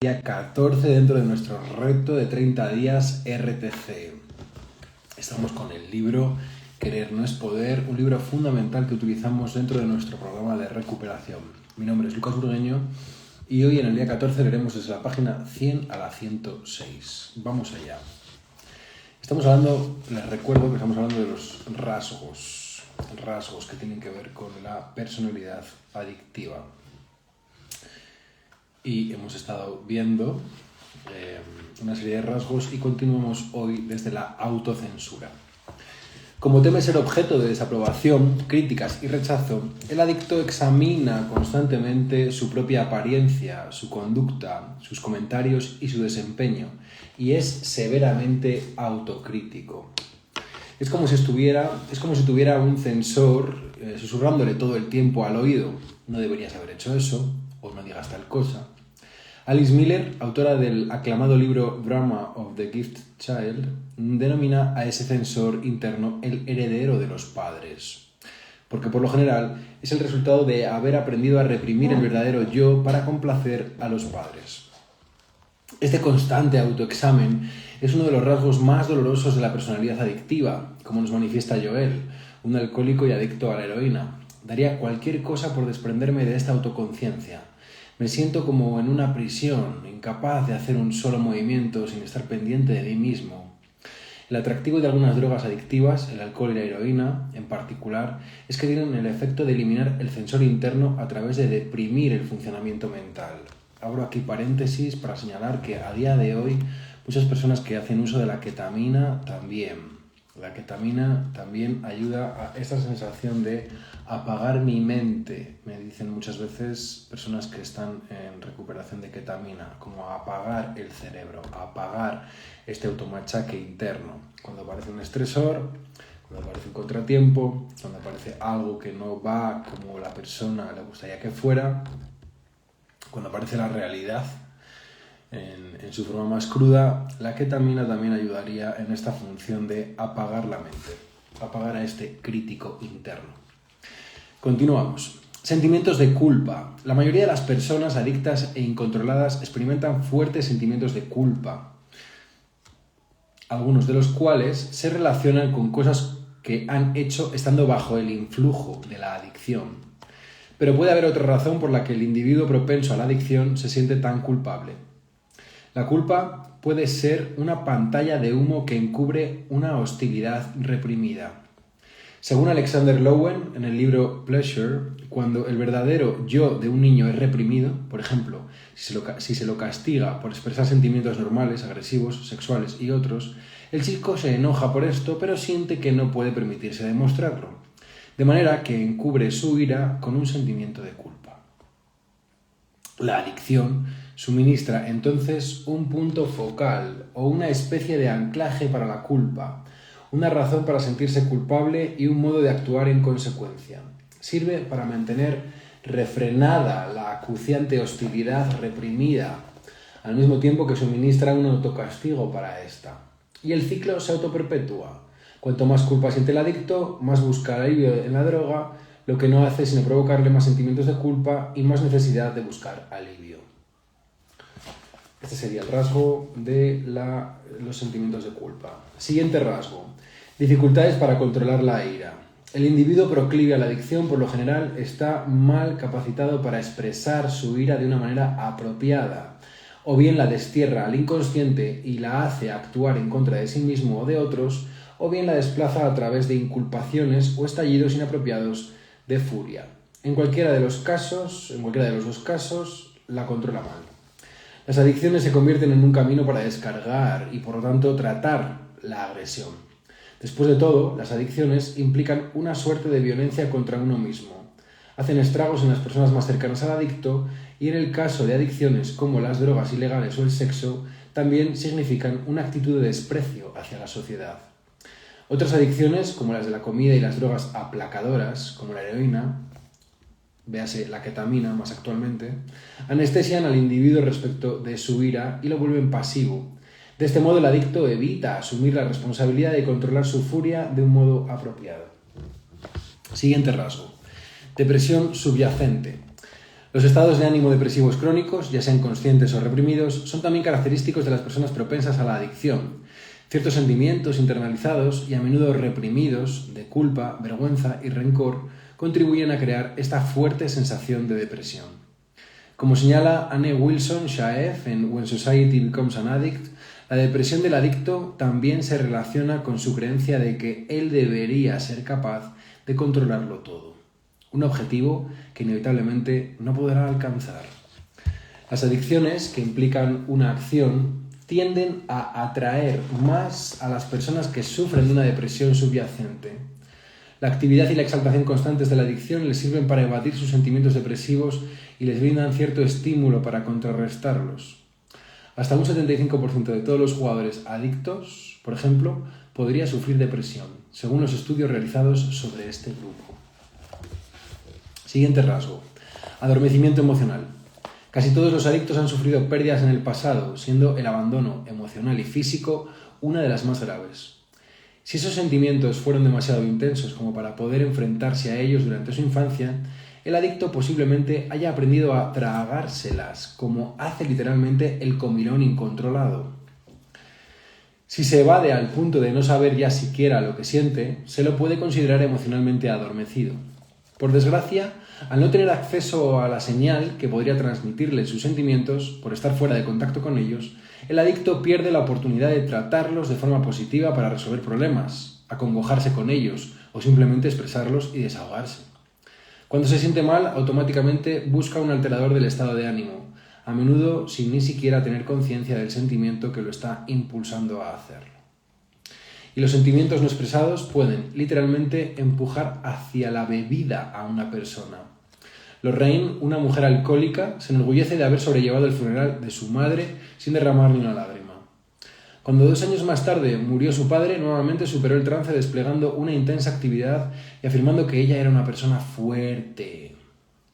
Día 14 dentro de nuestro reto de 30 días RTC. Estamos con el libro Querer no es poder, un libro fundamental que utilizamos dentro de nuestro programa de recuperación. Mi nombre es Lucas Burgueño y hoy en el día 14 leeremos desde la página 100 a la 106. Vamos allá. Les recuerdo que estamos hablando de los rasgos que tienen que ver con la personalidad adictiva. Y hemos estado viendo una serie de rasgos y continuamos hoy desde la autocensura. Como teme ser objeto de desaprobación, críticas y rechazo, el adicto examina constantemente su propia apariencia, su conducta, sus comentarios y su desempeño, y es severamente autocrítico. Es como si tuviera un censor susurrándole todo el tiempo al oído: no deberías haber hecho eso, o no digas tal cosa. Alice Miller, autora del aclamado libro Drama of the Gifted Child, denomina a ese censor interno el heredero de los padres, porque por lo general es el resultado de haber aprendido a reprimir el verdadero yo para complacer a los padres. Este constante autoexamen es uno de los rasgos más dolorosos de la personalidad adictiva, como nos manifiesta Joel, un alcohólico y adicto a la heroína. Daría cualquier cosa por desprenderme de esta autoconciencia. Me siento como en una prisión, incapaz de hacer un solo movimiento sin estar pendiente de mí mismo. El atractivo de algunas drogas adictivas, el alcohol y la heroína en particular, es que tienen el efecto de eliminar el censor interno a través de deprimir el funcionamiento mental. Abro aquí paréntesis para señalar que a día de hoy muchas personas que hacen uso de la ketamina también. La ketamina también ayuda a esta sensación de apagar mi mente. Me dicen muchas veces personas que están en recuperación de ketamina, como apagar el cerebro, apagar este automachaque interno. Cuando aparece un estresor, cuando aparece un contratiempo, cuando aparece algo que no va como la persona le gustaría que fuera, cuando aparece la realidad en su forma más cruda, la ketamina también ayudaría en esta función de apagar la mente, apagar a este crítico interno. Continuamos. Sentimientos de culpa. La mayoría de las personas adictas e incontroladas experimentan fuertes sentimientos de culpa, algunos de los cuales se relacionan con cosas que han hecho estando bajo el influjo de la adicción. Pero puede haber otra razón por la que el individuo propenso a la adicción se siente tan culpable. La culpa puede ser una pantalla de humo que encubre una hostilidad reprimida. Según Alexander Lowen, en el libro Pleasure, cuando el verdadero yo de un niño es reprimido, por ejemplo, si se lo castiga por expresar sentimientos normales, agresivos, sexuales y otros, el chico se enoja por esto, pero siente que no puede permitirse demostrarlo, de manera que encubre su ira con un sentimiento de culpa. La adicción suministra entonces un punto focal o una especie de anclaje para la culpa, una razón para sentirse culpable y un modo de actuar en consecuencia. Sirve para mantener refrenada la acuciante hostilidad reprimida, al mismo tiempo que suministra un autocastigo para esta. Y el ciclo se autoperpetúa. Cuanto más culpa siente el adicto, más busca alivio en la droga, lo que no hace sino provocarle más sentimientos de culpa y más necesidad de buscar alivio. Este sería el rasgo de los sentimientos de culpa. Siguiente rasgo. Dificultades para controlar la ira. El individuo proclive a la adicción, por lo general, está mal capacitado para expresar su ira de una manera apropiada. O bien la destierra al inconsciente y la hace actuar en contra de sí mismo o de otros, o bien la desplaza a través de inculpaciones o estallidos inapropiados de furia. En cualquiera de los dos casos, la controla mal. Las adicciones se convierten en un camino para descargar y, por lo tanto, tratar la agresión. Después de todo, las adicciones implican una suerte de violencia contra uno mismo. Hacen estragos en las personas más cercanas al adicto y, en el caso de adicciones como las drogas ilegales o el sexo, también significan una actitud de desprecio hacia la sociedad. Otras adicciones, como las de la comida y las drogas aplacadoras, como la heroína, véase la ketamina más actualmente, anestesian al individuo respecto de su ira y lo vuelven pasivo. De este modo el adicto evita asumir la responsabilidad de controlar su furia de un modo apropiado. Siguiente rasgo. Depresión subyacente. Los estados de ánimo depresivos crónicos, ya sean conscientes o reprimidos, son también característicos de las personas propensas a la adicción. Ciertos sentimientos internalizados y a menudo reprimidos de culpa, vergüenza y rencor contribuyen a crear esta fuerte sensación de depresión. Como señala Anne Wilson Schaef en When Society Becomes an Addict, la depresión del adicto también se relaciona con su creencia de que él debería ser capaz de controlarlo todo. Un objetivo que inevitablemente no podrá alcanzar. Las adicciones que implican una acción tienden a atraer más a las personas que sufren de una depresión subyacente. La actividad y la exaltación constantes de la adicción les sirven para evadir sus sentimientos depresivos y les brindan cierto estímulo para contrarrestarlos. Hasta un 75% de todos los jugadores adictos, por ejemplo, podría sufrir depresión, según los estudios realizados sobre este grupo. Siguiente rasgo: adormecimiento emocional. Casi todos los adictos han sufrido pérdidas en el pasado, siendo el abandono emocional y físico una de las más graves. Si esos sentimientos fueron demasiado intensos como para poder enfrentarse a ellos durante su infancia, el adicto posiblemente haya aprendido a tragárselas, como hace literalmente el comilón incontrolado. Si se evade al punto de no saber ya siquiera lo que siente, se lo puede considerar emocionalmente adormecido. Por desgracia, al no tener acceso a la señal que podría transmitirle sus sentimientos, por estar fuera de contacto con ellos, el adicto pierde la oportunidad de tratarlos de forma positiva para resolver problemas, acongojarse con ellos o simplemente expresarlos y desahogarse. Cuando se siente mal, automáticamente busca un alterador del estado de ánimo, a menudo sin ni siquiera tener conciencia del sentimiento que lo está impulsando a hacerlo. Y los sentimientos no expresados pueden, literalmente, empujar hacia la bebida a una persona. Lorraine, una mujer alcohólica, se enorgullece de haber sobrellevado el funeral de su madre sin derramar ni una lágrima. Cuando 2 años más tarde murió su padre, nuevamente superó el trance desplegando una intensa actividad y afirmando que ella era una persona fuerte.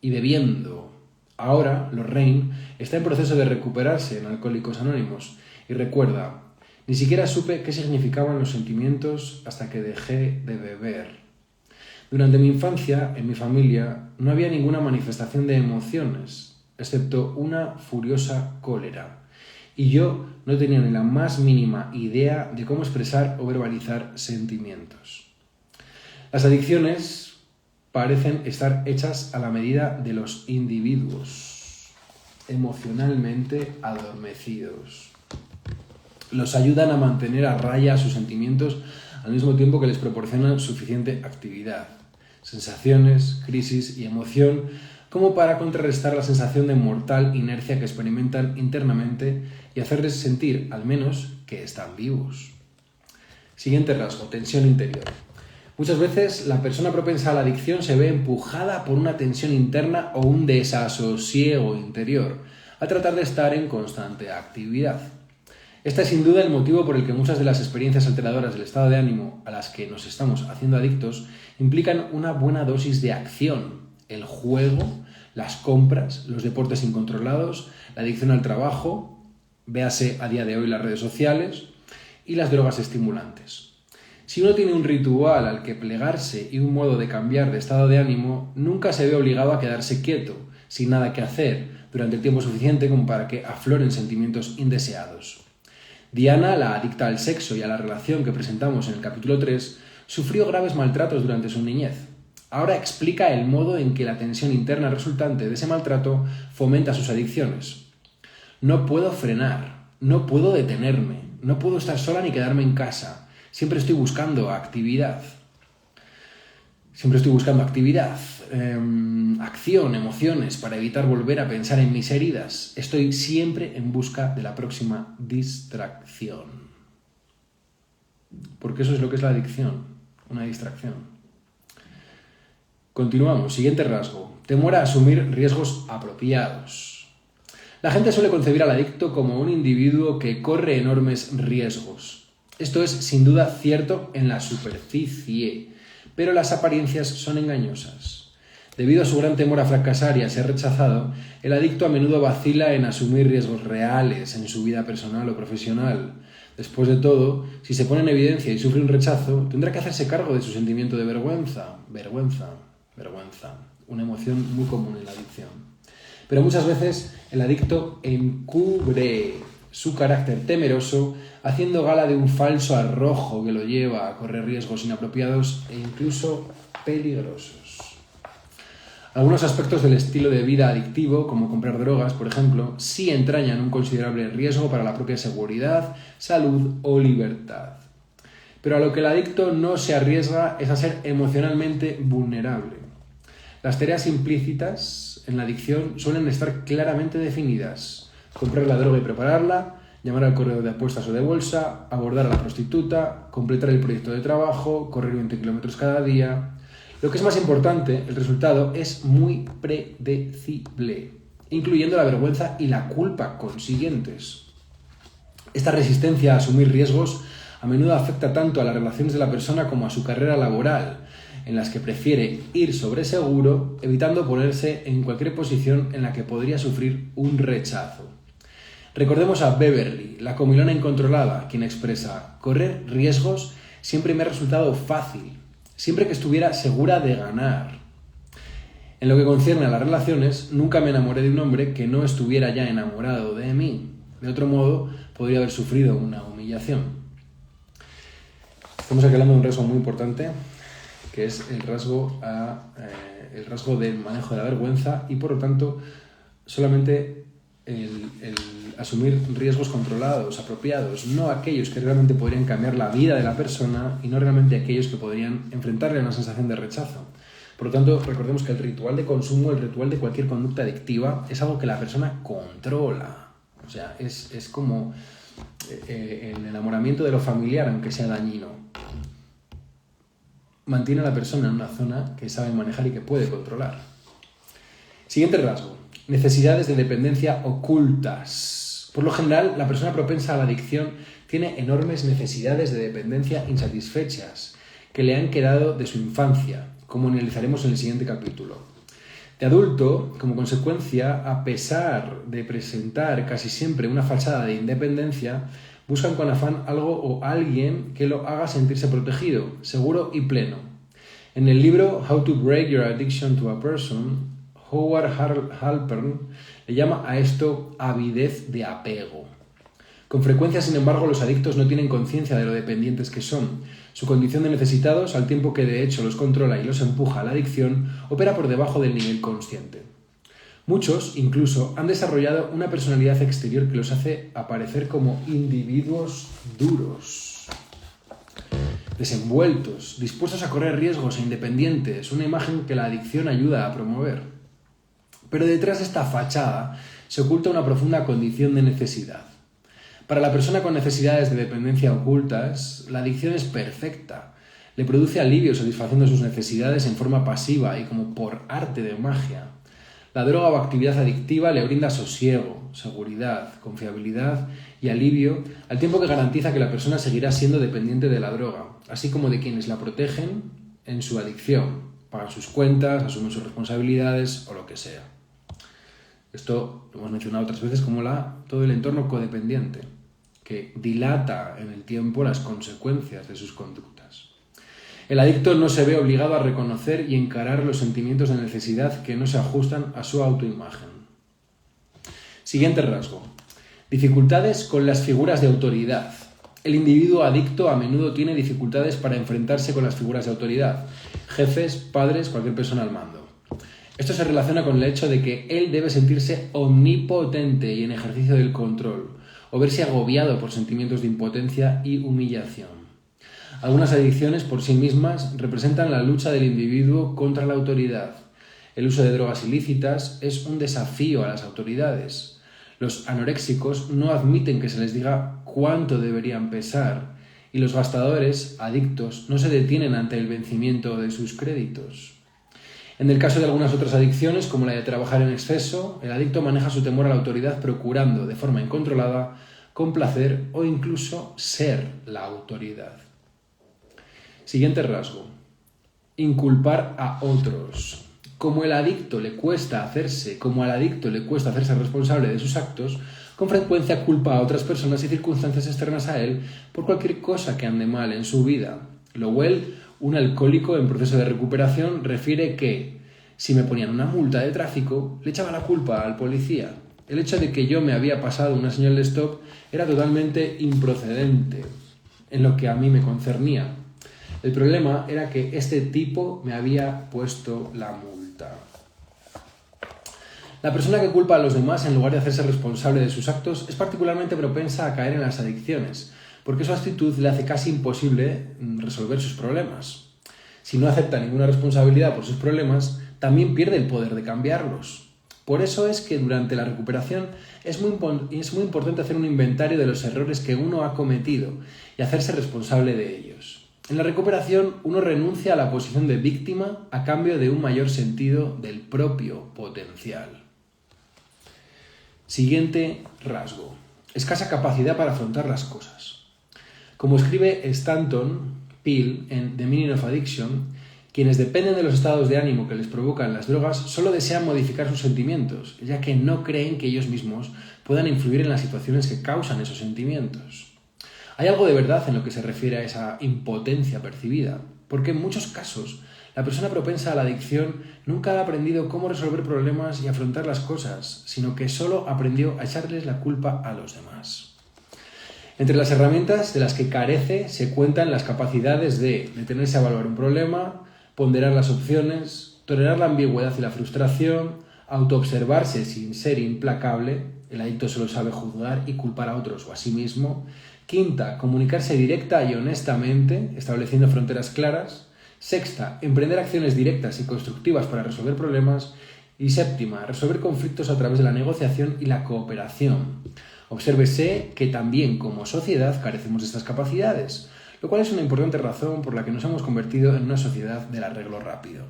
Y bebiendo. Ahora, Lorraine está en proceso de recuperarse en Alcohólicos Anónimos y recuerda: ni siquiera supe qué significaban los sentimientos hasta que dejé de beber. Durante mi infancia, en mi familia, no había ninguna manifestación de emociones, excepto una furiosa cólera. Y yo no tenía ni la más mínima idea de cómo expresar o verbalizar sentimientos. Las adicciones parecen estar hechas a la medida de los individuos, emocionalmente adormecidos. Los ayudan a mantener a raya sus sentimientos al mismo tiempo que les proporcionan suficiente actividad, sensaciones, crisis y emoción como para contrarrestar la sensación de mortal inercia que experimentan internamente y hacerles sentir, al menos, que están vivos. Siguiente rasgo: tensión interior. Muchas veces la persona propensa a la adicción se ve empujada por una tensión interna o un desasosiego interior a tratar de estar en constante actividad. Este es sin duda el motivo por el que muchas de las experiencias alteradoras del estado de ánimo a las que nos estamos haciendo adictos implican una buena dosis de acción: el juego, las compras, los deportes incontrolados, la adicción al trabajo, véase a día de hoy las redes sociales, y las drogas estimulantes. Si uno tiene un ritual al que plegarse y un modo de cambiar de estado de ánimo, nunca se ve obligado a quedarse quieto, sin nada que hacer, durante el tiempo suficiente como para que afloren sentimientos indeseados. Diana, la adicta al sexo y a la relación que presentamos en el capítulo 3, sufrió graves maltratos durante su niñez. Ahora explica el modo en que la tensión interna resultante de ese maltrato fomenta sus adicciones. No puedo frenar, no puedo detenerme, no puedo estar sola ni quedarme en casa. Siempre estoy buscando actividad. Acción, emociones, para evitar volver a pensar en mis heridas. Estoy siempre en busca de la próxima distracción. Porque eso es lo que es la adicción, una distracción. Continuamos, siguiente rasgo: temor a asumir riesgos apropiados. La gente suele concebir al adicto como un individuo que corre enormes riesgos. Esto es sin duda cierto en la superficie, pero las apariencias son engañosas. Debido a su gran temor a fracasar y a ser rechazado, el adicto a menudo vacila en asumir riesgos reales en su vida personal o profesional. Después de todo, si se pone en evidencia y sufre un rechazo, tendrá que hacerse cargo de su sentimiento de vergüenza, una emoción muy común en la adicción. Pero muchas veces el adicto encubre su carácter temeroso, haciendo gala de un falso arrojo que lo lleva a correr riesgos inapropiados e incluso peligrosos. Algunos aspectos del estilo de vida adictivo, como comprar drogas, por ejemplo, sí entrañan un considerable riesgo para la propia seguridad, salud o libertad. Pero a lo que el adicto no se arriesga es a ser emocionalmente vulnerable. Las tareas implícitas en la adicción suelen estar claramente definidas: comprar la droga y prepararla, llamar al corredor de apuestas o de bolsa, abordar a la prostituta, completar el proyecto de trabajo, correr 20 kilómetros cada día. Lo que es más importante, el resultado es muy predecible, incluyendo la vergüenza y la culpa consiguientes. Esta resistencia a asumir riesgos a menudo afecta tanto a las relaciones de la persona como a su carrera laboral, en las que prefiere ir sobre seguro, evitando ponerse en cualquier posición en la que podría sufrir un rechazo. Recordemos a Beverly, la comilona incontrolada, quien expresa: correr riesgos siempre me ha resultado fácil, siempre que estuviera segura de ganar. En lo que concierne a las relaciones, nunca me enamoré de un hombre que no estuviera ya enamorado de mí. De otro modo, podría haber sufrido una humillación. Estamos aquí hablando de un rasgo muy importante, que es el rasgo del manejo de la vergüenza y, por lo tanto, solamente el asumir riesgos controlados, apropiados, no aquellos que realmente podrían cambiar la vida de la persona y no realmente aquellos que podrían enfrentarle a una sensación de rechazo. Por lo tanto, recordemos que el ritual de consumo, el ritual de cualquier conducta adictiva, es algo que la persona controla. O sea, es como el enamoramiento de lo familiar, aunque sea dañino. Mantiene a la persona en una zona que sabe manejar y que puede controlar. Siguiente rasgo: necesidades de dependencia ocultas. Por lo general, la persona propensa a la adicción tiene enormes necesidades de dependencia insatisfechas que le han quedado de su infancia, como analizaremos en el siguiente capítulo. De adulto, como consecuencia, a pesar de presentar casi siempre una fachada de independencia, buscan con afán algo o alguien que lo haga sentirse protegido, seguro y pleno. En el libro How to Break Your Addiction to a Person, Howard Halpern le llama a esto avidez de apego. Con frecuencia, sin embargo, los adictos no tienen conciencia de lo dependientes que son. Su condición de necesitados, al tiempo que de hecho los controla y los empuja a la adicción, opera por debajo del nivel consciente. Muchos, incluso, han desarrollado una personalidad exterior que los hace aparecer como individuos duros, desenvueltos, dispuestos a correr riesgos e independientes, una imagen que la adicción ayuda a promover. Pero detrás de esta fachada se oculta una profunda condición de necesidad. Para la persona con necesidades de dependencia ocultas, la adicción es perfecta. Le produce alivio satisfaciendo sus necesidades en forma pasiva y como por arte de magia. La droga o actividad adictiva le brinda sosiego, seguridad, confiabilidad y alivio, al tiempo que garantiza que la persona seguirá siendo dependiente de la droga, así como de quienes la protegen en su adicción, pagan sus cuentas, asumen sus responsabilidades o lo que sea. Esto lo hemos mencionado otras veces como todo el entorno codependiente, que dilata en el tiempo las consecuencias de sus conductas. El adicto no se ve obligado a reconocer y encarar los sentimientos de necesidad que no se ajustan a su autoimagen. Siguiente rasgo: dificultades con las figuras de autoridad. El individuo adicto a menudo tiene dificultades para enfrentarse con las figuras de autoridad, jefes, padres, cualquier persona al mando. Esto se relaciona con el hecho de que él debe sentirse omnipotente y en ejercicio del control, o verse agobiado por sentimientos de impotencia y humillación. Algunas adicciones por sí mismas representan la lucha del individuo contra la autoridad. El uso de drogas ilícitas es un desafío a las autoridades. Los anoréxicos no admiten que se les diga cuánto deberían pesar, y los gastadores, adictos, no se detienen ante el vencimiento de sus créditos. En el caso de algunas otras adicciones, como la de trabajar en exceso, el adicto maneja su temor a la autoridad procurando, de forma incontrolada, complacer o incluso ser la autoridad. Siguiente rasgo: inculpar a otros. Como al adicto le cuesta hacerse responsable de sus actos, con frecuencia culpa a otras personas y circunstancias externas a él por cualquier cosa que ande mal en su vida. Lowell, un alcohólico en proceso de recuperación, refiere que Si me ponían una multa de tráfico, le echaba la culpa al policía. El hecho de que yo me había pasado una señal de stop era totalmente improcedente en lo que a mí me concernía. El problema era que este tipo me había puesto la multa. La persona que culpa a los demás en lugar de hacerse responsable de sus actos es particularmente propensa a caer en las adicciones, porque su actitud le hace casi imposible resolver sus problemas. Si no acepta ninguna responsabilidad por sus problemas, también pierde el poder de cambiarlos. Por eso es que durante la recuperación es muy importante hacer un inventario de los errores que uno ha cometido y hacerse responsable de ellos. En la recuperación, uno renuncia a la posición de víctima a cambio de un mayor sentido del propio potencial. Siguiente rasgo: escasa capacidad para afrontar las cosas. Como escribe Stanton Peele en The Meaning of Addiction, quienes dependen de los estados de ánimo que les provocan las drogas solo desean modificar sus sentimientos, ya que no creen que ellos mismos puedan influir en las situaciones que causan esos sentimientos. Hay algo de verdad en lo que se refiere a esa impotencia percibida, porque en muchos casos la persona propensa a la adicción nunca ha aprendido cómo resolver problemas y afrontar las cosas, sino que solo aprendió a echarles la culpa a los demás. Entre las herramientas de las que carece se cuentan las capacidades de detenerse a evaluar un problema, ponderar las opciones, tolerar la ambigüedad y la frustración, autoobservarse sin ser implacable, el adicto solo sabe juzgar y culpar a otros o a sí mismo. Quinta, comunicarse directa y honestamente, estableciendo fronteras claras. Sexta, emprender acciones directas y constructivas para resolver problemas. Y séptima, resolver conflictos a través de la negociación y la cooperación. Obsérvese que también como sociedad carecemos de estas capacidades, lo cual es una importante razón por la que nos hemos convertido en una sociedad del arreglo rápido.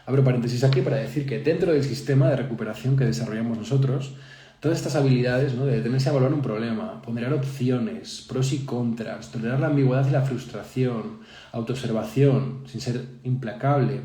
Abro paréntesis aquí para decir que dentro del sistema de recuperación que desarrollamos nosotros, todas estas habilidades, ¿no?, de detenerse a evaluar un problema, ponderar opciones, pros y contras, tolerar la ambigüedad y la frustración, autoobservación, sin ser implacable,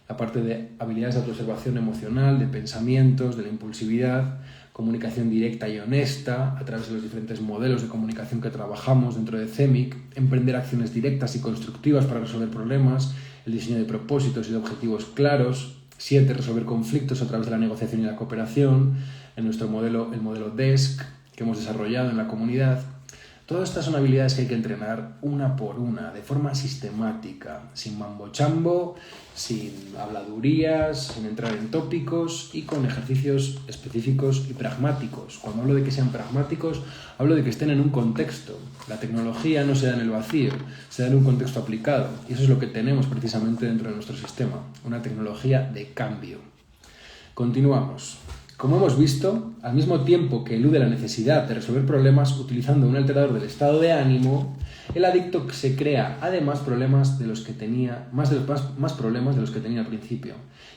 la parte de habilidades de autoobservación emocional, de pensamientos, de la impulsividad, comunicación directa y honesta a través de los diferentes modelos de comunicación que trabajamos dentro de CEMIC, emprender acciones directas y constructivas para resolver problemas, el diseño de propósitos y de objetivos claros. 7. Resolver conflictos a través de la negociación y la cooperación, en nuestro modelo, el modelo DESC, que hemos desarrollado en la comunidad. Todas estas son habilidades que hay que entrenar una por una, de forma sistemática, sin mambo chambo, sin habladurías, sin entrar en tópicos y con ejercicios específicos y pragmáticos. Cuando hablo de que sean pragmáticos, hablo de que estén en un contexto. La tecnología no se da en el vacío, se da en un contexto aplicado. Y eso es lo que tenemos precisamente dentro de nuestro sistema, una tecnología de cambio. Continuamos. Como hemos visto, al mismo tiempo que elude la necesidad de resolver problemas utilizando un alterador del estado de ánimo, el adicto se crea además problemas de los que tenía, más problemas de los que tenía al principio,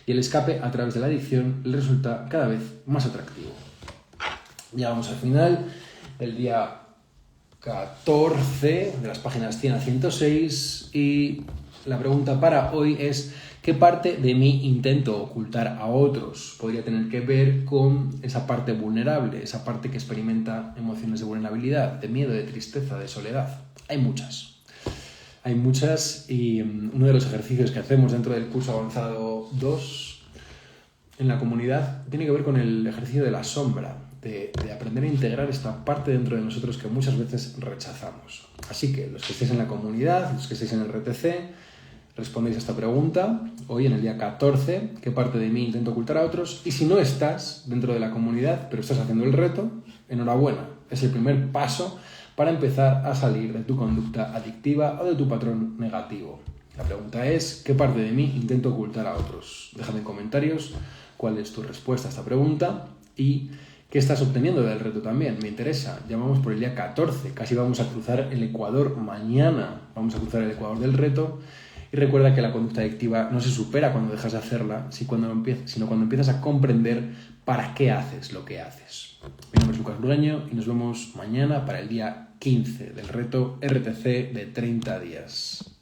y el escape a través de la adicción le resulta cada vez más atractivo. Ya vamos al final del día 14 de las páginas 100 a 106 y la pregunta para hoy es: ¿qué parte de mí intento ocultar a otros? Podría tener que ver con esa parte vulnerable, esa parte que experimenta emociones de vulnerabilidad, de miedo, de tristeza, de soledad. Hay muchas y uno de los ejercicios que hacemos dentro del curso avanzado 2 en la comunidad tiene que ver con el ejercicio de la sombra, de aprender a integrar esta parte dentro de nosotros que muchas veces rechazamos. Así que los que estéis en la comunidad, los que estéis en el RTC, respondéis a esta pregunta hoy en el día 14, ¿qué parte de mí intento ocultar a otros? Y si no estás dentro de la comunidad, pero estás haciendo el reto, enhorabuena, es el primer paso para empezar a salir de tu conducta adictiva o de tu patrón negativo. La pregunta es: ¿qué parte de mí intento ocultar a otros? Déjame en comentarios cuál es tu respuesta a esta pregunta y qué estás obteniendo del reto también. Me interesa. Ya vamos por el día 14, casi vamos a cruzar el Ecuador mañana. Vamos a cruzar el Ecuador del reto. Y recuerda que la conducta adictiva no se supera cuando dejas de hacerla, sino cuando empiezas a comprender para qué haces lo que haces. Mi nombre es Lucas Burgueño y nos vemos mañana para el día 15 del reto RTC de 30 días.